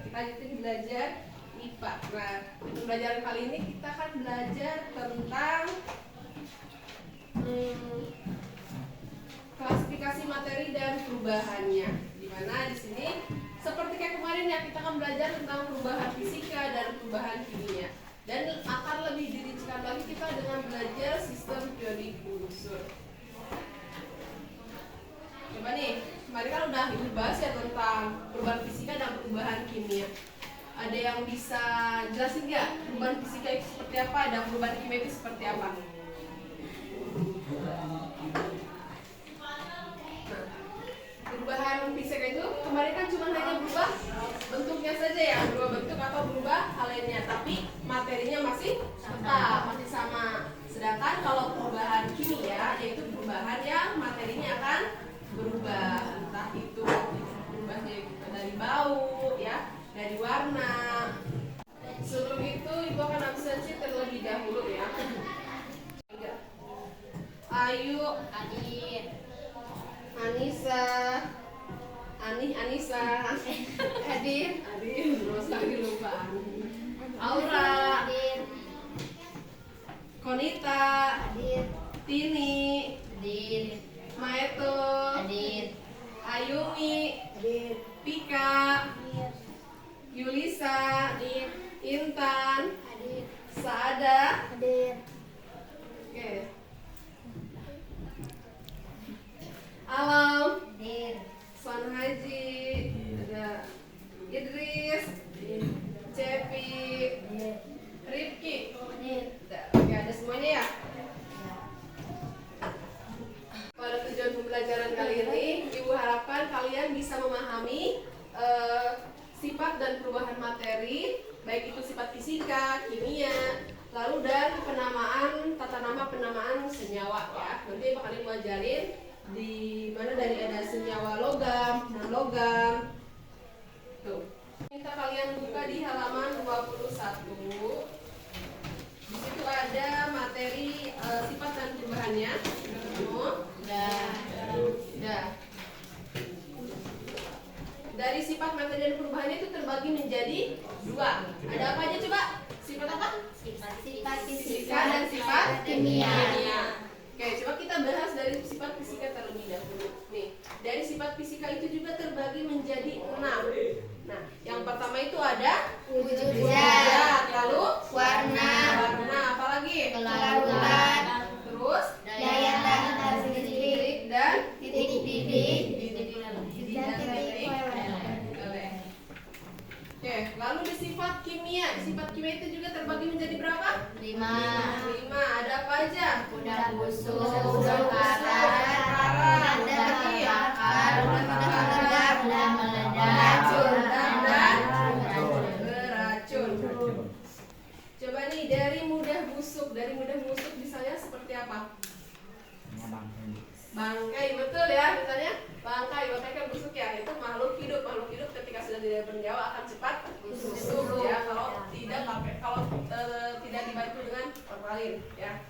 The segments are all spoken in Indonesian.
kita lanjutin belajar IPA. Nah, untuk pelajaran kali ini kita akan belajar tentang klasifikasi materi dan perubahannya. Dimana di sini seperti kayak kemarin ya, kita akan belajar tentang perubahan fisika dan perubahan kimia. Dan akan lebih dirincikan lagi kita dengan belajar sistem periodik unsur. Coba nih, kemarin kan udah dibahas ya tentang perubahan fisika dan perubahan kimia. Ada yang bisa jelasin nggak perubahan fisika itu seperti apa dan perubahan kimia itu seperti apa? Perubahan fisika itu kemarin kan cuma hanya berubah bentuknya saja ya, berubah bentuk atau berubah halnya, tapi materinya masih tetap, masih sama. Sedangkan kalau perubahan kimia yaitu perubahan yang materinya akan berubah, entah itu berubahnya dari bau ya, dari warna. Sebelum itu ibu akan absensi terlebih dahulu ya. Ayu, Adit, Anissa, Anissa, Adit, terus lagi lupa. Aura, Adit, Konita, Adit, Tini, Adit, Maeto, Adit, Ayumi, Adit, Pika, Yulisa, Adit, Intan, Adit, Saada. Adit, Oke. Alam, Adit, San Haji, ada Idris, Cepi, Rifki. Oke, ada semuanya ya. Pada tujuan pembelajaran kali ini, ibu harapkan kalian bisa memahami sifat dan perubahan materi, baik itu sifat fisika, kimia, lalu dan penamaan, tata nama penamaan senyawa ya. Nanti bakal ibu ajarin di mana dari ada senyawa logam, non-logam. Tuh. Minta kalian buka di halaman 21. Di situ ada materi sifat dan perubahannya. Udah. Dari sifat, materi dan perubahannya itu terbagi menjadi dua. Ada apa aja coba? Sifat apa? sifat Fisika dan sifat kimia. Oke, coba kita bahas dari sifat fisika terlebih dahulu. Nih, dari sifat fisika itu juga terbagi menjadi 6. Nah, yang pertama itu ada Wujud zat, lalu warna, apalagi? kelarutan, Terus daya tahan listrik, dan titik titik dan titik Boleh. Oke, lalu di sifat kimia itu juga terbagi menjadi berapa? 5. 5. Ada apa aja? Mudah busuk, Mudah karat, mudah terbakar, mudah meledak, Beracun dan beracun. beracun. Coba nih dari mudah busuk misalnya seperti apa? Bangkai, betul ya, misalnya bangkai kan busuk ya, itu makhluk hidup ketika sudah tidak bernyawa akan cepat busuk ya kalau tidak dibantu dengan formalin ya.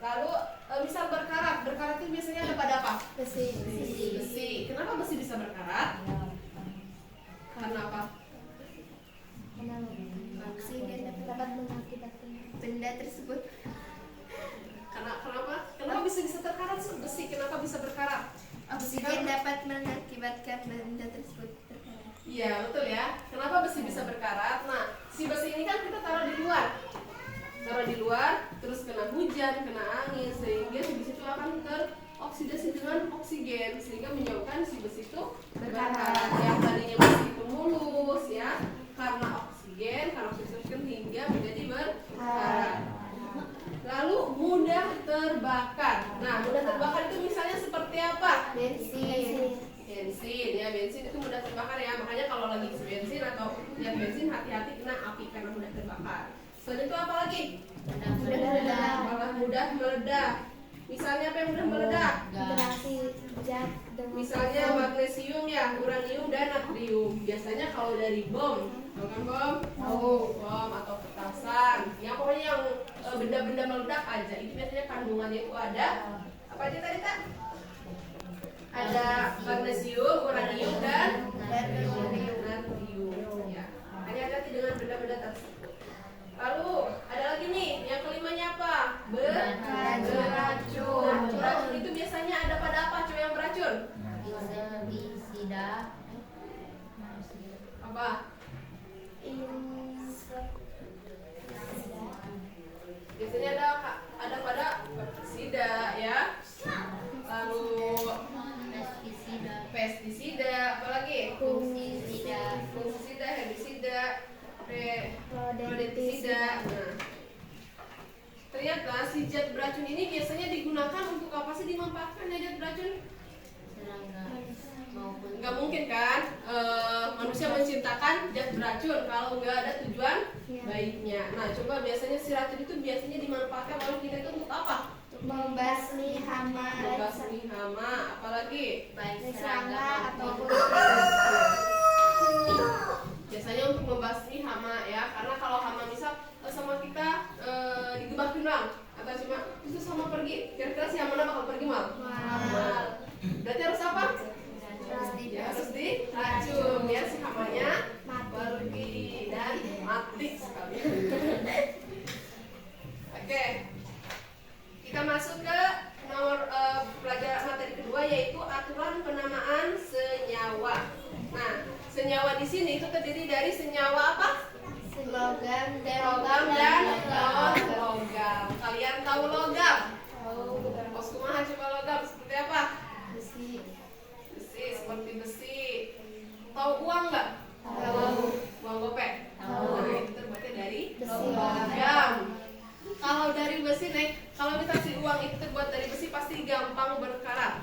Lalu misal berkarat itu biasanya ada pada apa? Besi. Kenapa besi bisa berkarat? Karena apa? Oksigen dapat mengakibatkan benda tersebut. Kenapa bisa terkarat besi? Kenapa bisa berkarat? Oksigen dapat mengakibatkan benda tersebut. Iya, betul ya. Kenapa besi bisa berkarat? Nah, si besi ini kan kita taruh di luar, terus kena hujan, kena angin, sehingga si besi itu akan teroksidasi dengan oksigen, sehingga menyebabkan si besi itu berkarat. Yang tadinya besi itu mulus ya, karena oksigen hingga menjadi berkarat. Lalu mudah terbakar. Nah, mudah terbakar itu misalnya seperti apa? Bensin. Bensin itu mudah terbakar ya. Makanya kalau lagi isi bensin atau lihat bensin, hati-hati kena api karena mudah terbakar. Selain itu apa lagi? Mudah meledak. Misalnya apa yang mudah meledak? Misalnya magnesium ya, uranium dan natrium. Biasanya kalau dari bom, bom atau petasan, yang pokoknya yang benda-benda meledak aja, itu biasanya kandungannya itu ada apa aja tadi Kak? Ada magnesium, uranium dan natrium. pestisida. Nah, ternyata si zat beracun ini biasanya digunakan untuk apa sih, dimanfaatkan ya zat beracun? Nggak mungkin kan manusia menciptakan zat beracun kalau nggak ada tujuan baiknya. Nah, coba biasanya si racun itu biasanya dimanfaatkan oleh kita itu untuk apa? Membasmi hama, Membasmi hama, apalagi baik serangga ataupun biasanya untuk membasmi hama ya, karena kalau hama misal sama kita digebak tunang atau cuma itu sama pergi, kira-kira si hama bakal pergi mal? Berarti harus apa? Ya, harus diracun biar si hamanya pergi dan mati sekalian. Oke, kita masuk ke nomor pelajaran materi kedua, yaitu aturan penamaan senyawa. Nah, senyawa di sini itu terdiri dari senyawa apa? logam Logam dan non-logam. Kalian tahu logam? Bos kumaha coba logam seperti apa? besi, Besi, seperti besi. Tahu uang nggak? Tahu. Uang gopek? Tahu. Nah, itu terbuatnya dari Besi. logam. Kalau dari besi nih, kalau misalnya si uang itu terbuat dari besi pasti gampang berkarat.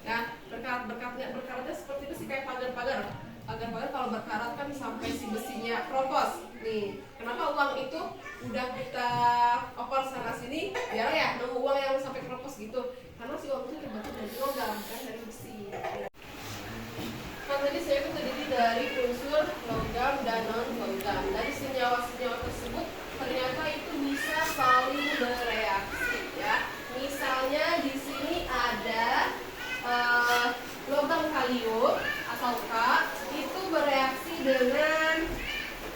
Ya, berkaratnya seperti besi kayak pagar-pagar. Pagar-pagar kalau berkarat kan sampai si besinya keropos. Nih, kenapa uang itu udah kita oper sana sini biar ya nemu uang yang sampai keropos gitu? Karena si uang itu terbuat dari logam, kan dari besi. Kan tadi saya itu terdiri dari unsur logam dan non-logam. Dari senyawa-senyawa tersebut ternyata itu bisa saling bereaksi ya. Misalnya di sini ada logam kalium atau K itu bereaksi dengan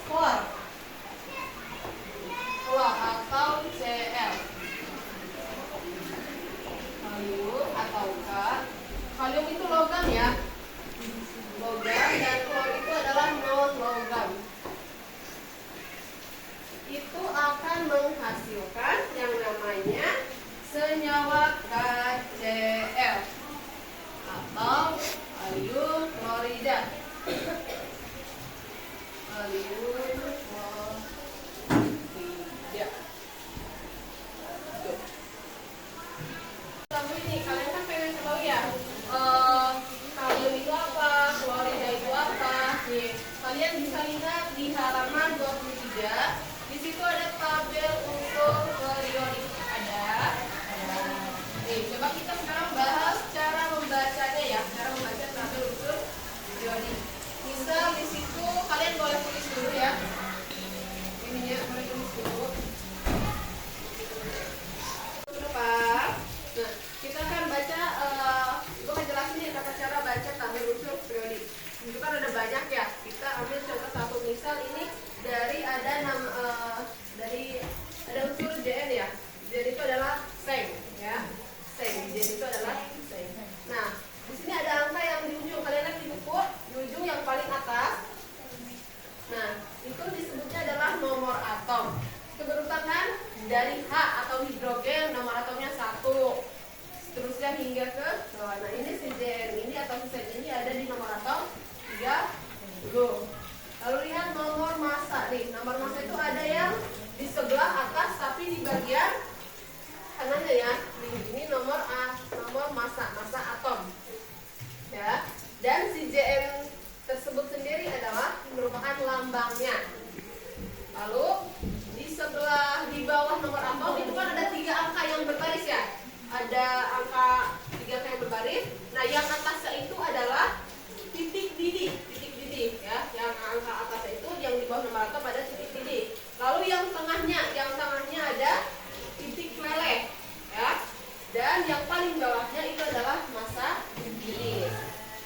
klor atau Cl. Kalium atau K. Kalium itu logam ya. Logam dan klor itu adalah non-logam. Itu akan menghasilkan yang namanya senyawa KCl atau kalium klorida. Kalium klorida. Tuh. Tahu ini kalian kan pengen tahu ya. Kalium itu apa? Klorida itu apa? Nih, kalian bisa lihat di halaman 23. Di situ ada tabel unsur periodik. Ada. Nih, coba kita sekarang bahas cara membacanya ya. Cara membaca tabel unsur periodik. Misal di situ kalian boleh tulis dulu ya. Ininya boleh tulis dulu. Depan. Nah, kita akan baca. Gue akan jelasin nih tata cara baca tabel unsur periodik. Itu kan ada banyak ya. Kita ambil contoh satu, misal ini dari ada unsur Zn ya. Zn itu adalah seng ya. Seng. Zn itu adalah seng. Nah, di sini ada angka yang di ujung. Kalian lihat di buku, di ujung yang paling atas. Nah, itu disebutnya adalah nomor atom. Keberulangan dari H atau hidrogen, nomor atomnya 1. Seterusnya hingga ke bawah. Nah, ini si Zn ini atau si seng ini ada di nomor atom 30. Lalu lihat nomor massa nih. Nomor massa itu ada yang di sebelah atas tapi di bagian kanannya ya. Ini nomor massa atom. Ya. Dan si Zn tersebut sendiri adalah merupakan lambangnya. Lalu di bawah nomor atom itu kan ada 3 angka yang berbaris ya. Ada angka 3 angka yang berbaris. Nah, yang atasnya itu adalah titik didih ya. Yang angka atasnya itu yang di bawah nomor atom ada titik didih. Lalu yang tengahnya ada titik meleleh ya. Dan yang paling bawahnya itu adalah massa jenis.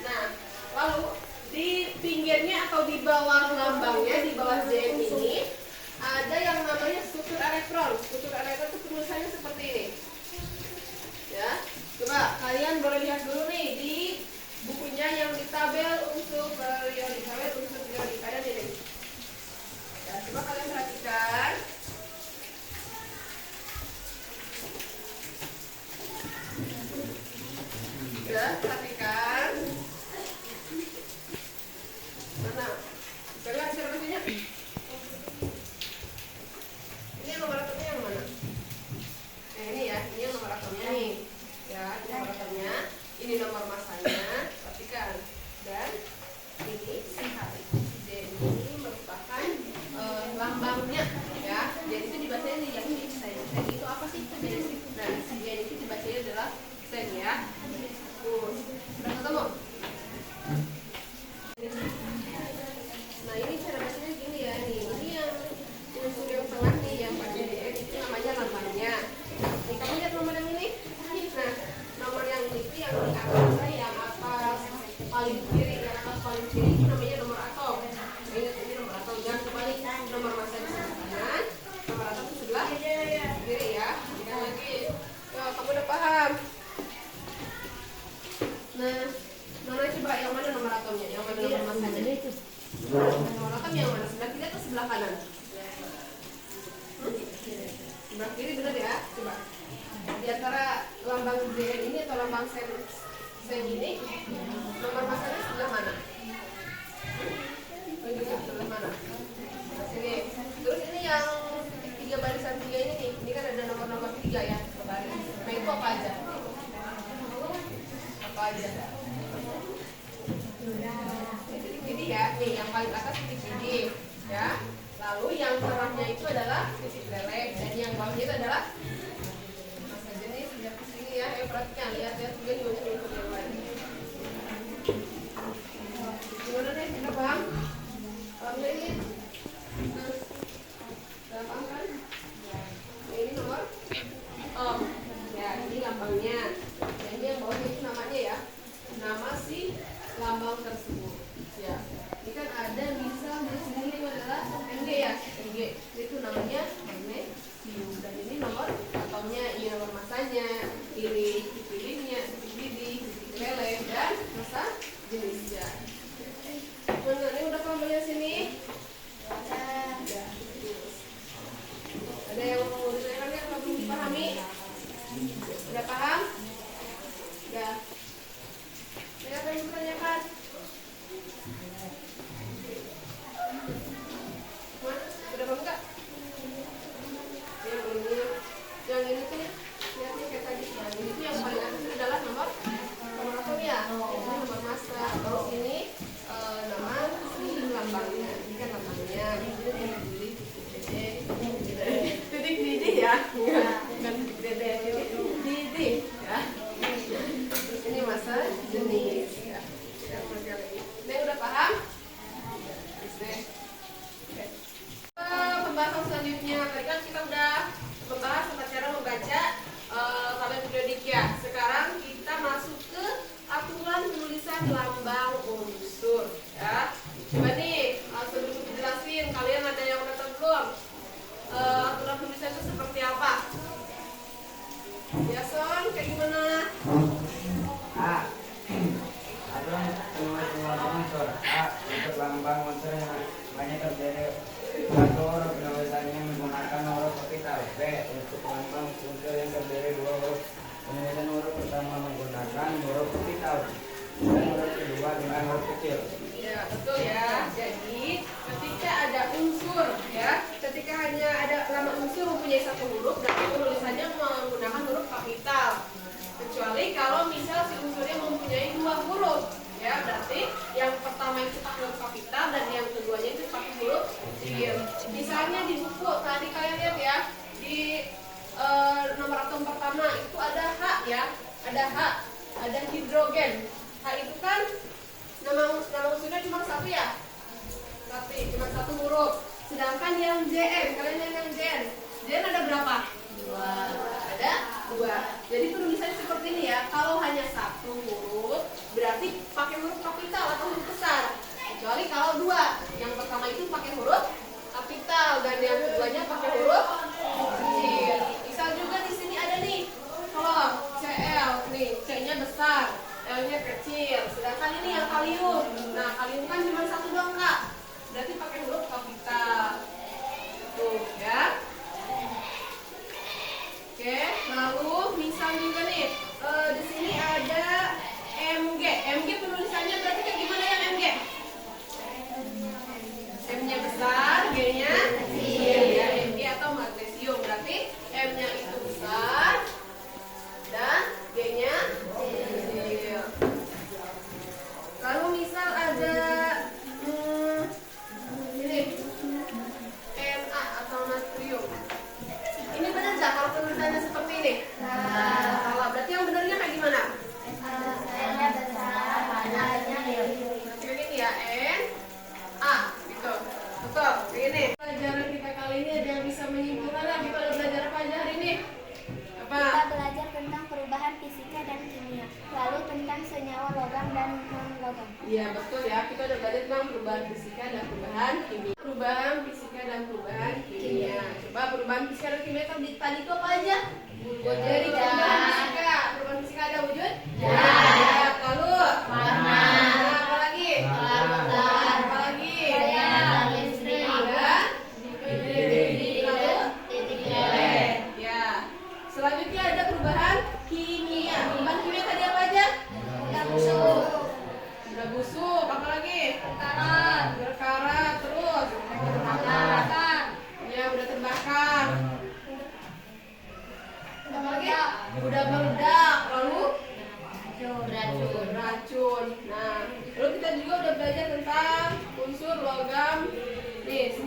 Nah, lalu di pinggirnya atau di bawah lambangnya, di bawah Zn ini ada yang namanya struktur elektron. Struktur elektron itu tulisannya seperti ini. Ya. Coba kalian boleh lihat dulu nih di bukunya yang di tabel unsur periodik. Kalian ini. Ya, coba kalian perhatikan. Ya, perhatikan. Mana? Bisa lihat cara bacanya? ini merupakan lambangnya ya. Jadi itu dibacanya yang ini sen. Sen itu apa sih? Jadi nah si gen itu dibacanya adalah sen ya. Sudah ketemu? Nah ini cara bacanya gini ya nih. Ini yang unsur yang tengah nih yang pakai DN itu namanya lambangnya. Nih kamu lihat nomor yang ini? Nah nomor yang ini itu yang di atas, yang atas paling kiri, yang atas paling kiri itu namanya nomor atom. Ingat ini nomor atom, jangan kembali nomor massa di sebelah kanan, nomor atom di sebelah kiri ya. Sekali lagi, ya, kamu udah paham? Nah, mana coba yang mana nomor atomnya, yang mana nomor massanya? Nomor atom yang mana? Sebelah kiri atau sebelah kanan? Sebelah kiri benar ya? Coba. Di antara lambang DN ini atau lambang sen ini, nomor massanya sebelah mana? Sebelah mana? Sini. Terus ini yang tiga barisan tiga ini nih, ini kan ada nomor-nomor tiga ya, baris. Nah itu apa aja? Apa aja? Titik-titik ya, nih yang paling atas titik-titik ya. Lalu yang tengahnya itu adalah titik lele dan yang bawahnya itu adalah massa jenis. Lihat ke sini ya, perhatikan, lihat juga di unsur-unsur yang lain. Gimana deh, kita paham? Alhamdulillah ini sudah paham kan? Nah, ini nomor ya ini lambangnya. Nah, ini yang bawahnya itu namanya ya, nama si lambang tersebut ya. Ini kan ada misal di sini itu adalah Mg ya, Mg itu namanya magnesium. Dan ini nomor atomnya, ini nomor massanya, pilih pilihnya, titik lele dan massa jenisnya. Benar, ini udah paham ya sini? Udah. Ada yang mau ditanyakan nggak kalau belum dipahami? Udah paham? Udah. Ada apa yang ditanyakan? Udah paham nggak? Yang ini tuh lihatnya kayak tadi. Yang ini tuh yang paling atas adalah nomor atom ya. Ini nomor massa. Terus ini nama si lambangnya. Ini kan lambangnya. Titik didih ya. Bukan titik dede. Titik didih ya. Terus ini massa jenis ya. Ini udah paham? Pembahasan selanjutnya, tadi kan kita udah membahas tentang cara membaca tabel periodik ya. Sekarang kita masuk ke aturan penulisan lambang unsur ya. Coba nih sebelum dijelasin, kalian ada yang udah tahu belum? Aturan penulisan itu seperti apa? Ya Son, kayak gimana? Aturan penulisan unsur. Untuk lambang unsur yang banyak terdiri satu huruf penulisannya menggunakan huruf kapital. B. Untuk lambang unsur yang terdiri dua huruf penulisan huruf pertama menggunakan huruf kapital dan huruf kedua dengan huruf kecil. Ya betul ya. Jadi ketika ada unsur ya, ketika hanya ada lambang unsur mempunyai satu huruf, berarti penulisannya menggunakan huruf kapital. Kecuali kalau misal si unsurnya mempunyai dua huruf ya, berarti yang pertama itu pakai huruf kapital dan yang keduanya itu pakai huruf kecil. Misalnya di buku tadi kalian lihat ya, di nomor atom pertama itu ada H ya, ada H, ada hidrogen. H itu kan nama unsurnya cuma satu ya, cuma satu huruf. Sedangkan yang JN, kalian lihat yang JN, JN ada berapa? Dua. Ada dua. Jadi penulisannya seperti ini ya. Kalau hanya satu huruf, berarti pakai huruf kapital atau huruf besar. Kecuali kalau dua, yang pertama itu pakai huruf kapital dan yang keduanya pakai huruf kecil. Misal juga di sini ada nih, kalau Cl nih, C-nya besar, L-nya kecil. Sedangkan ini yang kalium. Nah, kalium kan cuma satu doang Kak. Berarti pakai huruf kapital. Tuh ya. Oke, lalu misal juga nih, di sini ada Mg. Mg penulisannya berarti kayak gimana yang Mg? Mg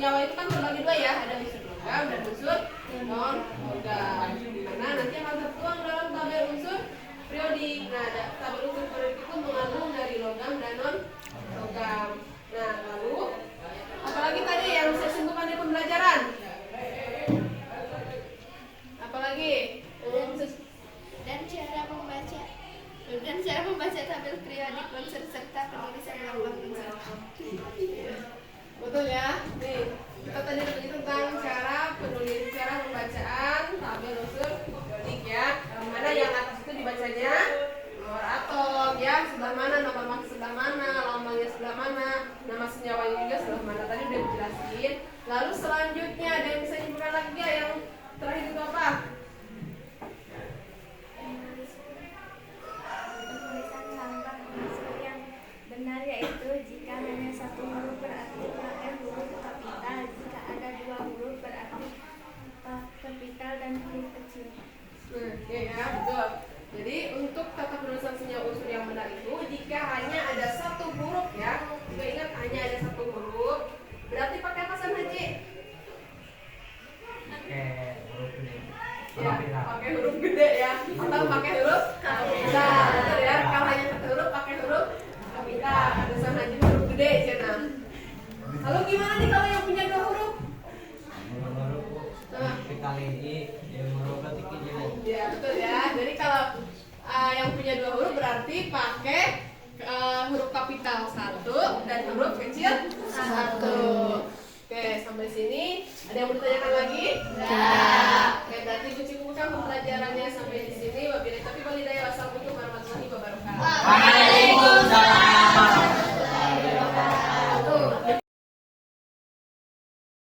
senyawa itu kan terbagi dua ya, ada unsur logam dan unsur non logam. Karena nanti akan tertuang dalam tabel unsur periodik. Nah, tabel unsur periodik itu mengandung dari logam dan non logam. Nah, lalu apalagi tadi yang saya singgung di pembelajaran? Apalagi? Dan cara membaca tabel periodik unsur serta penulisan lambang unsur. Betul ya? Nih, kita tadi belajar tentang cara pembacaan tabel unsur periodik ya. Yang mana yang atas itu dibacanya nomor atom ya, sebelah mana, nomor massa sebelah mana, lambangnya sebelah mana, nama senyawanya juga sebelah mana. Tadi udah dijelasin. Lalu selanjutnya ada yang bisa dibuka lagi ya, yang terakhir itu apa? Penulisan lambang unsur yang benar yaitu jika hanya satu huruf berarti pakai huruf kapital, jika ada dua huruf berarti kapital dan huruf kecil. Oke ya, betul. Jadi untuk tata penulisan senyawa unsur yang benar itu jika hanya ada satu huruf ya. Juga ingat hanya ada satu huruf. Berarti pakai apa San Haji? Pakai huruf ini. Ya, pakai huruf gede ya. Atau pakai huruf kapital. Betul ya. Kalau hanya satu huruf pakai huruf kapital. Ada San Haji huruf gede cina. Lalu gimana nih kalau yang punya dua huruf? Kali ini yang huruf ketik ini. Ya betul ya. Jadi kalau yang punya dua huruf berarti pakai huruf kapital 1 dan huruf kecil 1. Oke, sampai sini ada yang mau ditanyakan lagi? Ya.